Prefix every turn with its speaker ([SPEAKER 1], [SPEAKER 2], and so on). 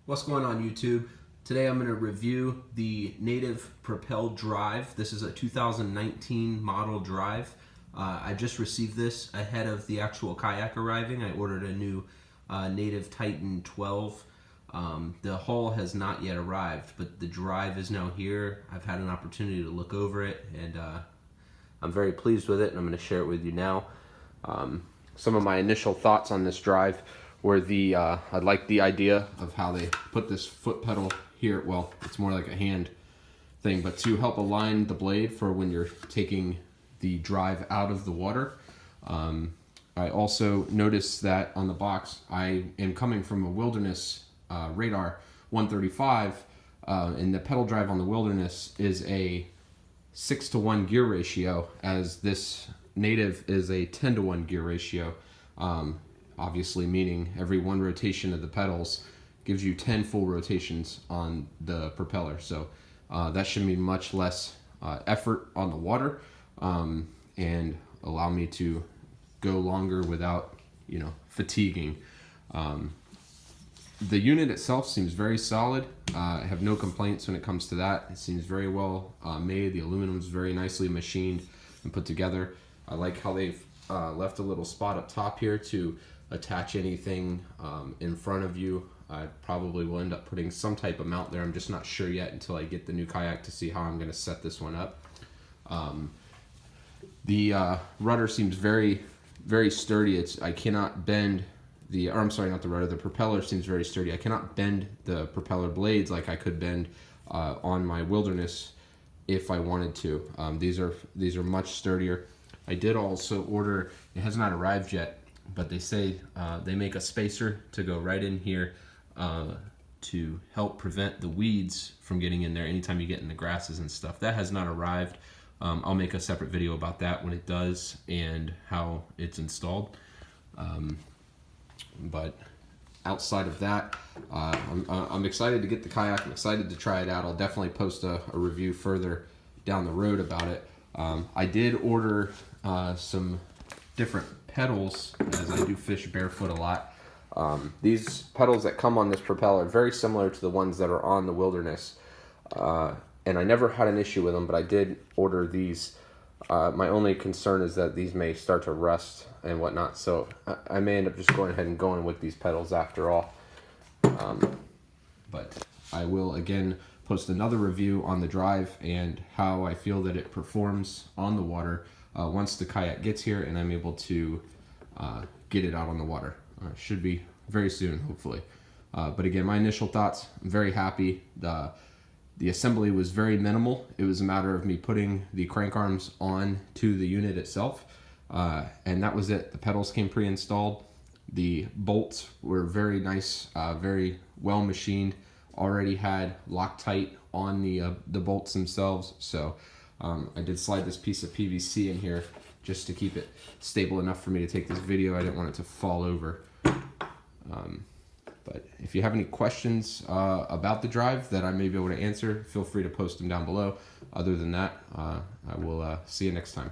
[SPEAKER 1] What's going on, YouTube? Today I'm going to review the native Propel drive. This is a 2019 model drive. I just received this ahead of the actual kayak arriving. I ordered a new native Titan 12. The hull has not yet arrived, but the drive is now here. I've had an opportunity to look over it, and I'm very pleased with it, and I'm going to share it with you now. Some of my initial thoughts on this drive were I like the idea of how they put this foot pedal here. Well, it's more like a hand thing, but to help align the blade for when you're taking the drive out of the water. I also noticed that on the box, I am coming from a Wilderness Radar 135, and the pedal drive on the Wilderness is a 6-to-1 gear ratio, as this native is a 10-to-1 gear ratio. Obviously meaning every one rotation of the pedals gives you 10 full rotations on the propeller. So that should mean much less effort on the water, and allow me to go longer without, fatiguing. The unit itself seems very solid. I have no complaints when it comes to that. It seems very well made. The aluminum is very nicely machined and put together. I like how they've left a little spot up top here to attach anything in front of you. I probably will end up putting some type of mount there. I'm just not sure yet until I get the new kayak to see how I'm going to set this one up. The rudder seems very, very sturdy. I cannot bend the propeller seems very sturdy. I cannot bend the propeller blades like I could bend on my Wilderness if I wanted to. These are much sturdier. I did also order, it has not arrived yet, but they say they make a spacer to go right in here to help prevent the weeds from getting in there anytime you get in the grasses and stuff. That has not arrived. I'll make a separate video about that when it does and how it's installed. But outside of that, I'm excited to get the kayak. I'm excited to try it out. I'll definitely post a review further down the road about it. I did order some different pedals, as I do fish barefoot a lot. These pedals that come on this Propeller are very similar to the ones that are on the Wilderness, and I never had an issue with them, but I did order these. My only concern is that these may start to rust and whatnot, so I may end up just going ahead and going with these pedals after all. But I will again post another review on the drive and how I feel that it performs on the water once the kayak gets here and I'm able to get it out on the water. Should be very soon, hopefully. But again, my initial thoughts, I'm very happy. The assembly was very minimal. It was a matter of me putting the crank arms on to the unit itself, and that was it. The pedals came pre-installed. The bolts were very nice, very well machined. Already had Loctite on the bolts themselves, so I did slide this piece of PVC in here just to keep it stable enough for me to take this video. I didn't want it to fall over. But if you have any questions about the drive that I may be able to answer, feel free to post them down below. Other than that, I will see you next time.